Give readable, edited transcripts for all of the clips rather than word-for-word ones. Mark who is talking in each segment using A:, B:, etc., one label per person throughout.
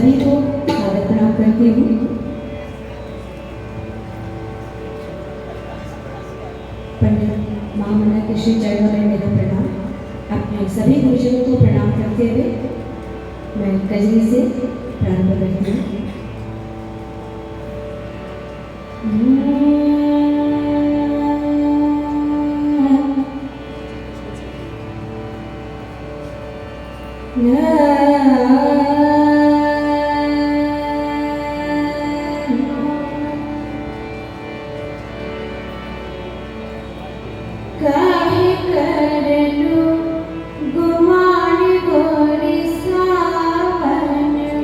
A: सभी को स्वागत प्रणाम करती हूँ। पंडित महामना के श्री चरणों में मेरा प्रणाम। अपने सभी गुरुजनों को प्रणाम करते हुए मैं कजरी से प्रारंभ करती हूँ। काहे करलू गुमान गोरी सावन में,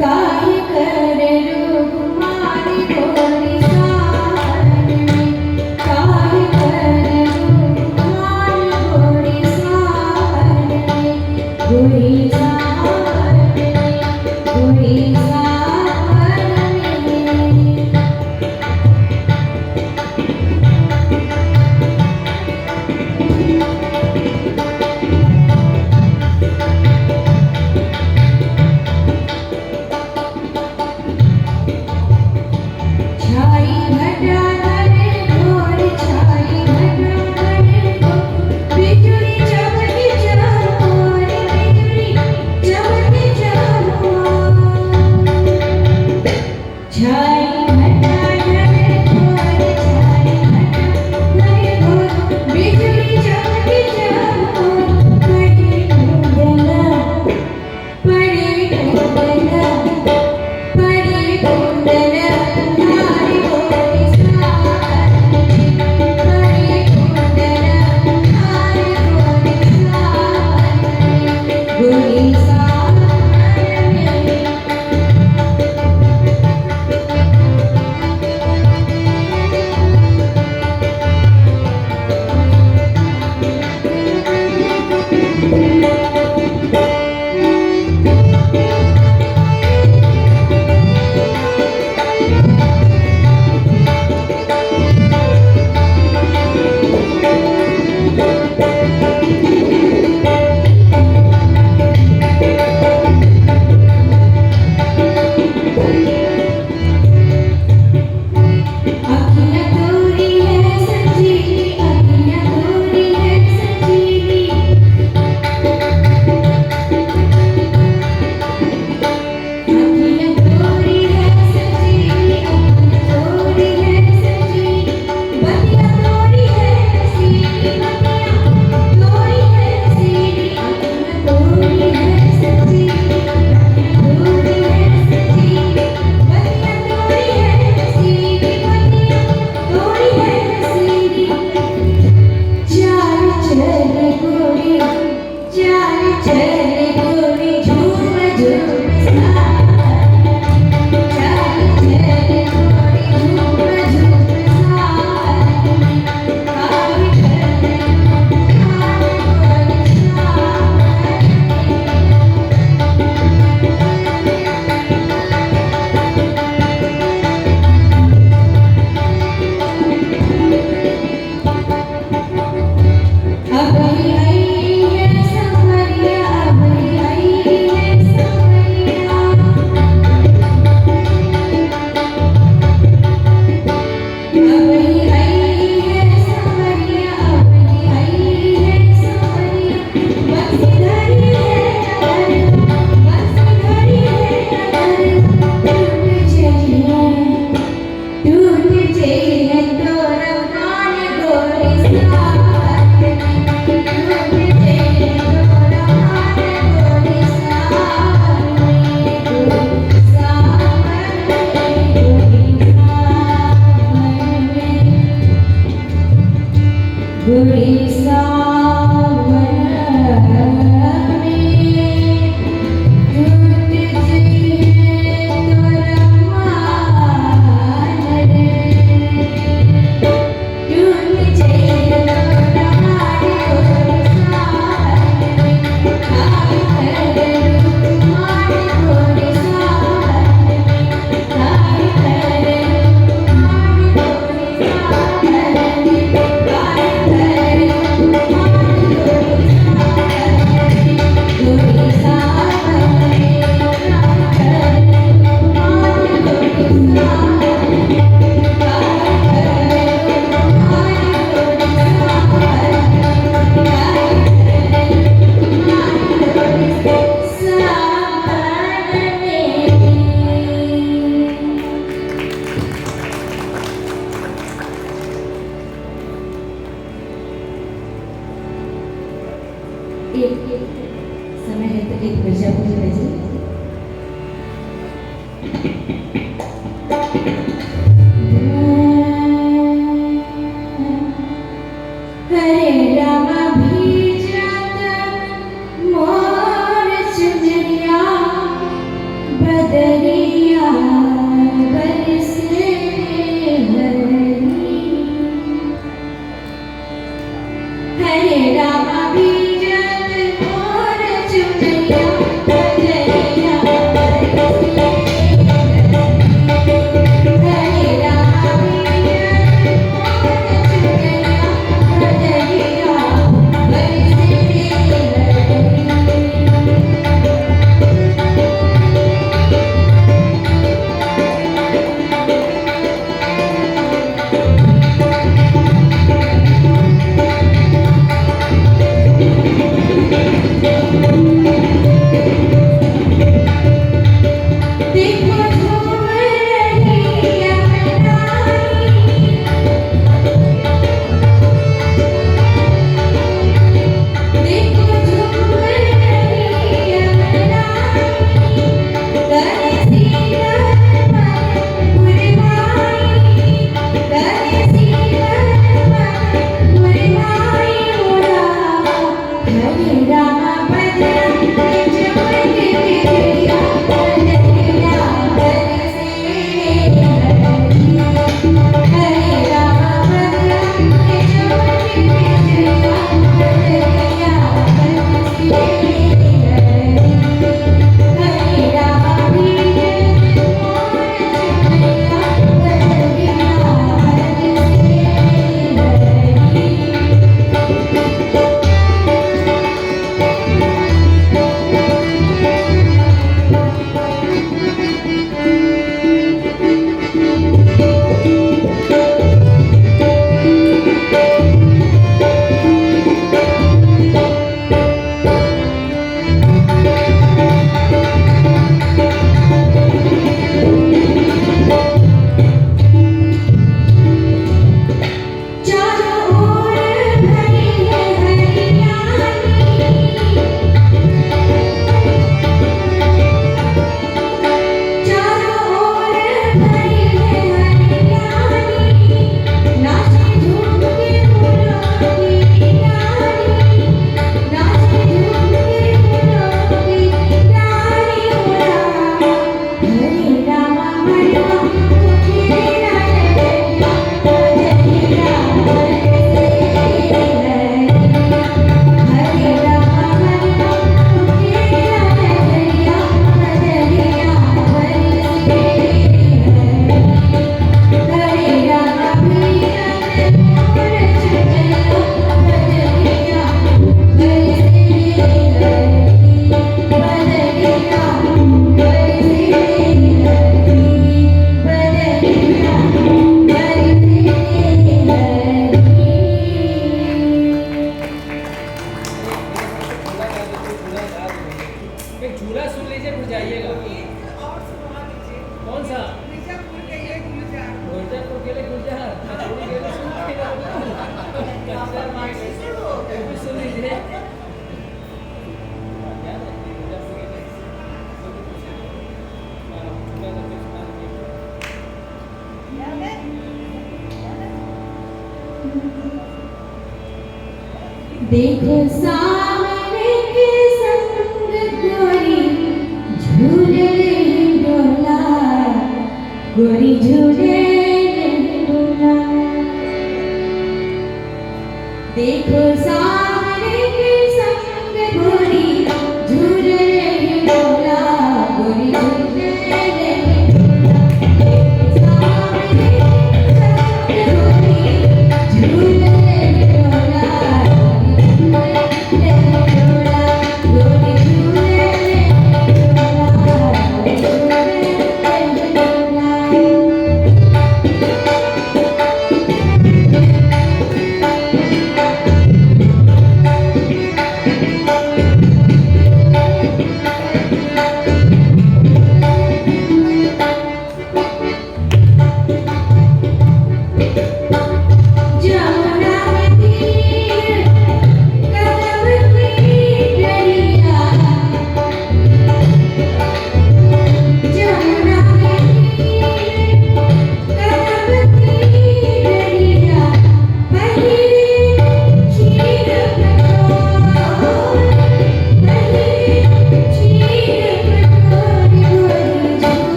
A: काहे करलू गुमान गोरी सावन में, काहे करलू गुमान गोरी सावन में, गोरी सावन में, गोरी एक समय है तो एक मिर्जापुर गजल। हरे रामा भीजत मोर चुनरिया बदरिया बरसे हरी। हरे रामा भीजत मोर चुनरिया बदरिया बरसे हरे रामा भीजत मोर चुनरिया बदरिया बरसे देखो झूम रही यमुनाई, देखो झूम रही यमुनाई, तरसी मन गुरमाई, तरसी मन गुरमाई मोरा। हरे रामा बदरा जोड़ के बिरिया बदरिया बरसे हरी। हरे रामा बदरा जोड़ के बिरिया बदरिया बरसे हरी। हरे रामा भीजत मोर चुनरिया बदरिया बरसे हरी। चारों ओर भरी है हरियाली, चारों ओर भरी है हरियाली, नाचे झूम के फूलों की डाली, नाचे झूम के फूलों की डाली मोरा। हरे रामा मनवा तेरा नजरिया बदरिया बरसे हरी। हरे रामा मनवा तेरा नजरिया बदरिया बरसे हरी। हरे रामा भीजत मोर चुनरिया बदरिया बरसे हरी। बदरिया बरसे हरी। बदरिया बरसे हरी।
B: एक झूला सुन लीजिए फिर जाइएगा। कौन सा? मिर्जापुर के लिए गुलजार। मसूरी के लिए सुनिएगा। कच्चा मार्केट से वो भी सुन लीजिए। याद है? मिर्जापुर के लिए। झूला का कुछ सुना दीजिए।
C: याद है?
A: देखो सामने के संग गोरी झूले रही डोला, गोरी झूले रही डोला। देखो सामने के संग गोरी झूले रही डोला, गोरी झूले रही डोला। देखो सामने के संग गोरी झूले रही डोला,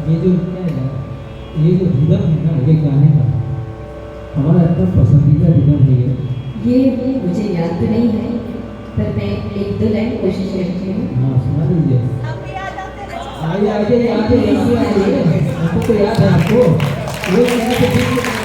C: ये जो क्या है ना, ये जो रिदम है ना ये गाने का हमारा इतना पसंदीदा रिदम है
A: ये मुझे याद तो नहीं है, पर मैं एक दो लाइन कोशिश करती हूँ।
C: हाँ सुना दीजिए। आइए आइए आइए आइए, हमको तो याद है आपको वो कहना तो ठीक है।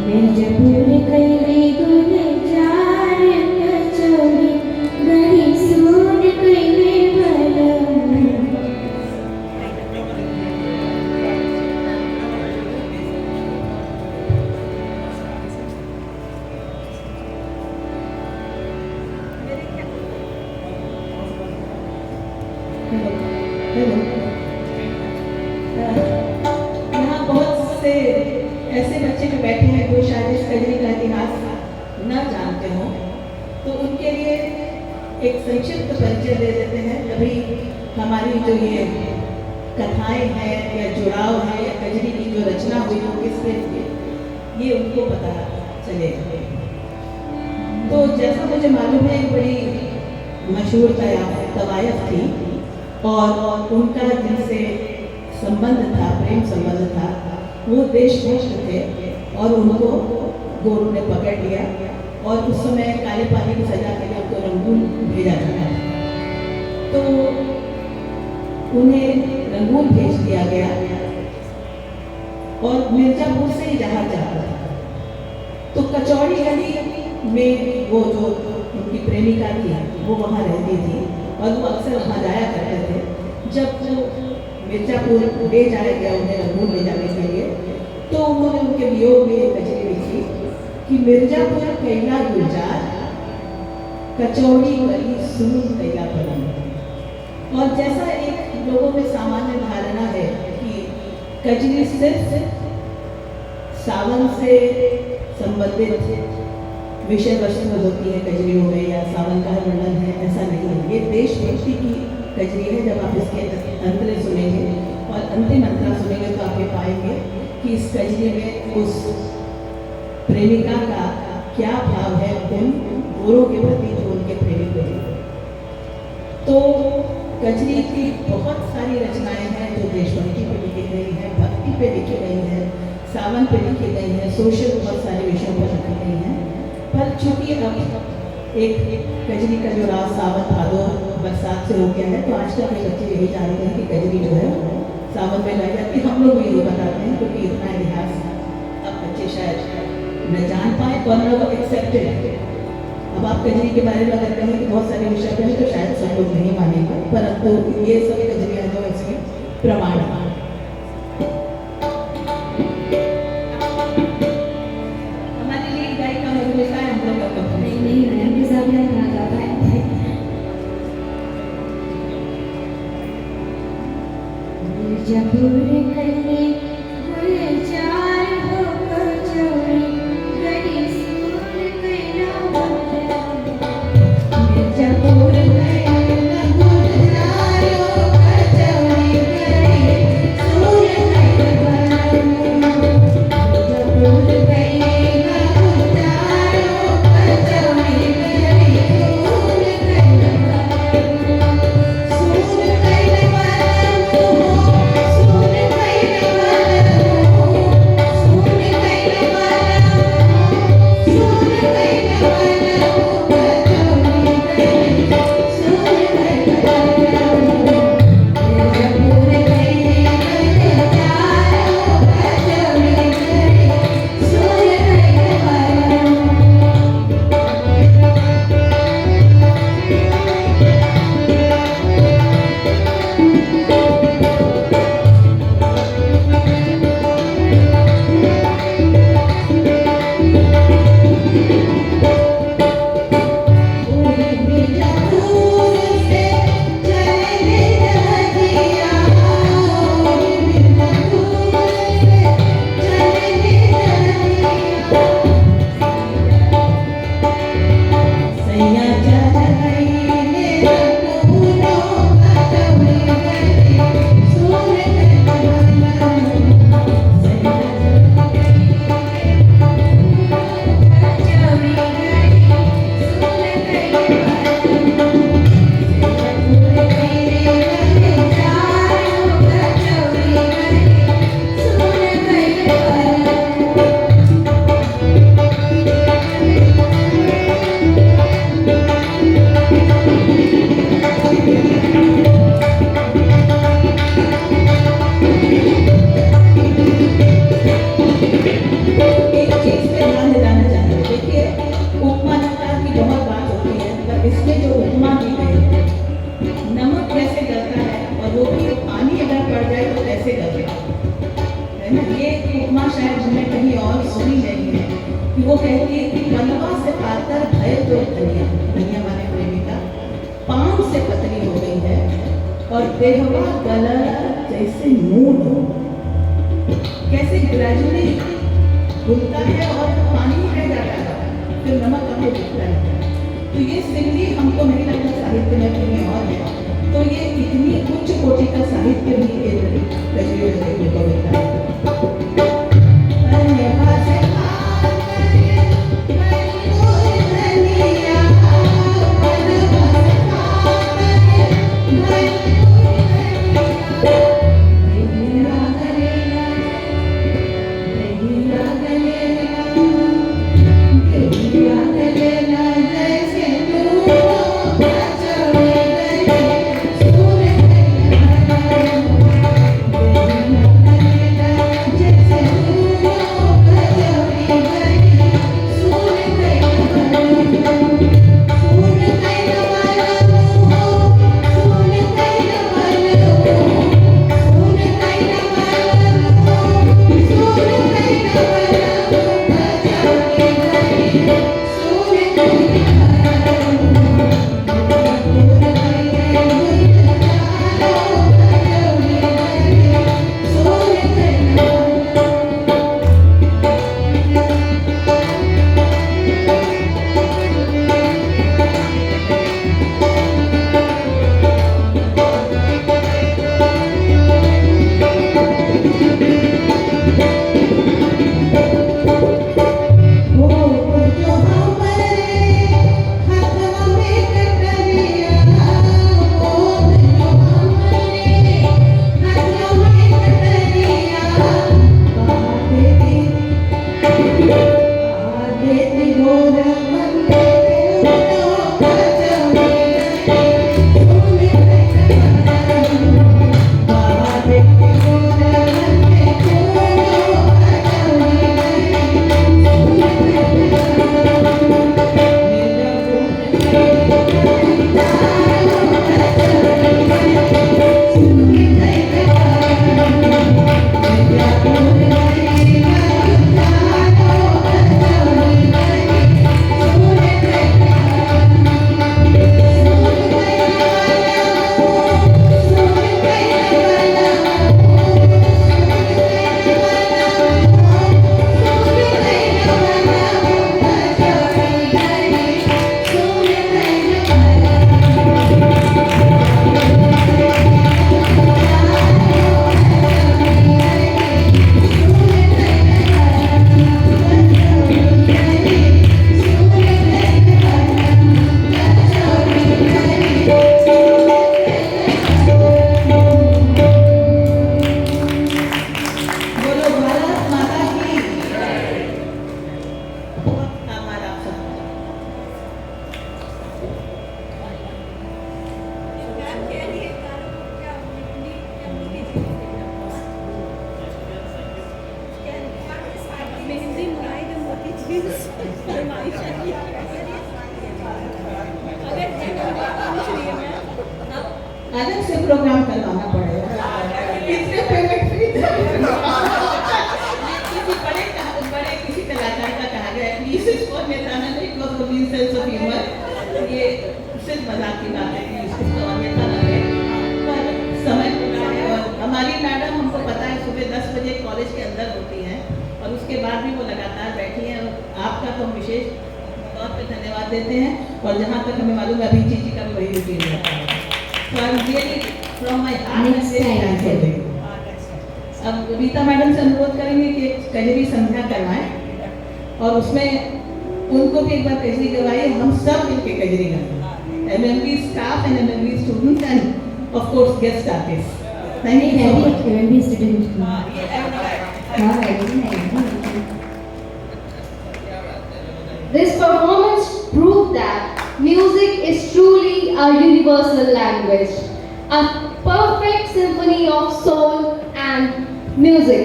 A: मिर्जापुर कैले गुलजार कचौड़ी गरी सोन कैले बलम। हेलो, यहाँ बहुत से ऐसे बच्चे जो बैठे हैं जो शायद इस कजरी का इतिहास न जानते हों, तो उनके लिए एक संक्षिप्त परिचय दे देते हैं। अभी हमारी जो ये कथाएं हैं या जुड़ाव है या कजरी की जो रचना हुई वो किससे हुई ये उनको पता चले। तो जैसा मुझे मालूम है एक बड़ी मशहूर तवायफ थी और उनका जिनसे संबंध था, प्रेम संबंध था, वो देशभक्त थे और उनको गोरू ने पकड़ लिया और उस समय काले पानी की सजा के लिए उनको रंगून भेजा जाता था। तो उन्हें रंगून भेज दिया गया और मिर्जापुर से ही जहाज जाता था। तो कचौड़ी गली में वो जो उनकी प्रेमिका थी वो वहाँ रहती थी और वो अक्सर वहाँ जाया करते थे। जब वो मिर्जापुर ले जाया गया उन्हें रंगून ले जाने के लिए, तो उन्होंने उनके वियोग में एक कजरी लिखी कि मिर्जापुर कैला गुलजार कचौड़ी गली सून कैला पलंग। और जैसा एक लोगों में सामान्य धारणा है कि कजरी सिर्फ सावन से संबंधित विषय वस्तु होती है कजरियों में या सावन का वर्णन है, ऐसा नहीं है। ये देशभक्ति की कजरी है। जब आप इसके अंतरे सुनेंगे और अंतिम अंतरा सुनेंगे तो आप ये पाएंगे कि इस कजरी में उस प्रेमिका का क्या भाव है उन गोरों के प्रति जो उनके प्रेमी को है। तो कजरी की बहुत सारी रचनाएं हैं जो देशभक्ति पे लिखी गई हैं, भक्ति पे लिखी गई हैं, सावन पे लिखी गई हैं, सोशल बहुत सारे विषयों पर लिखी गई हैं। पर चूंकि अब एक कजरी का जो राज सावन भादो बरसात से हो गया है, तो आजकल के बच्चे यही जानते हैं कि कजरी जो है सावन में लाई जाती है। हम लोग यही बताते हैं क्योंकि इतना इतिहास अब बच्चे शायद न जान पाए और न वो एक्सेप्टेड है। अब आप कजरी के बारे में अगर कहें कि बहुत सारे विषय हैं तो शायद सब लोग नहीं मानेंगे, परंतु ये सब कजरियाँ जो इसमें प्रमाण है। हमारी लीड गायिका मधुमिता है, हम लोग का कम नहीं मिर्जापुर कैले गुलजार हो कचौड़ी गरी सून कैला बलम। मिर्जापुर कैले गुलजार हो कचौड़ी गरी सून कैला बलम। मिर्जापुर कैले गुलजार हो कचौड़ी गरी सून कैला बलम। सून कैला बलम। इसमें जो उपमा दी गई है, नमक कैसे गलता है और वो भी पानी अगर पड़ जाए तो कैसे गलेगा, है ना। ये उपमा शायद हमने कहीं और सुनी नहीं है कि वो कहती है कि बनवा से पातर भय तो धनिया, धनिया माने प्रेमिका, पान से पतली हो गई है और देहवा गला जैसे नून हो। कैसे ग्रेजुअली घुलता है और पानी रह जाता है, फिर नमक हमको दिखता है। तो ये सिमली हमको नहीं लगता साहित्य में कहीं और है। तो ये इतनी उच्च कोटि का साहित्य भी एक कजरी देखने को मिलता है। अलग से प्रोग्राम करवाना पड़ेगा, इससे पेमेंट फ्री किसी कलाकार का कहा गया प्लीज इसको अन्यथा न ले, because of the sense of humour. ये सिर्फ मजाक की बात है कि इसको अन्यथा न ले, पर समय पूरा है और हमारी मैडम हमको पता है सुबह 10 बजे कॉलेज के अंदर होती हैं और उसके बाद भी वो लगातार बैठी हैं। और आपका तो हम विशेष तौर पर धन्यवाद देते हैं और जहाँ तक हमें मालूम है अभी चीची का भी वही रूटीन रहता है। So I'm really from my heart and say अब रीता मैडम से अनुरोध करेंगे कि एक कजरी संध्या करवाएं और उसमें उनको भी एक बार कजरी करवाइए, हम सब मिलके कजरी गाएं, MMB staff and MMB students end of course guest artist. Thank you so much.
D: MMB student This performance proved that music is truly a universal language, a perfect symphony of soul and music.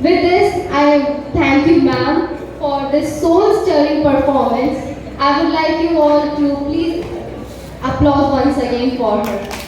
D: With this, I thank you, ma'am, for this soul-stirring performance. I would like you all to please applause once again for her.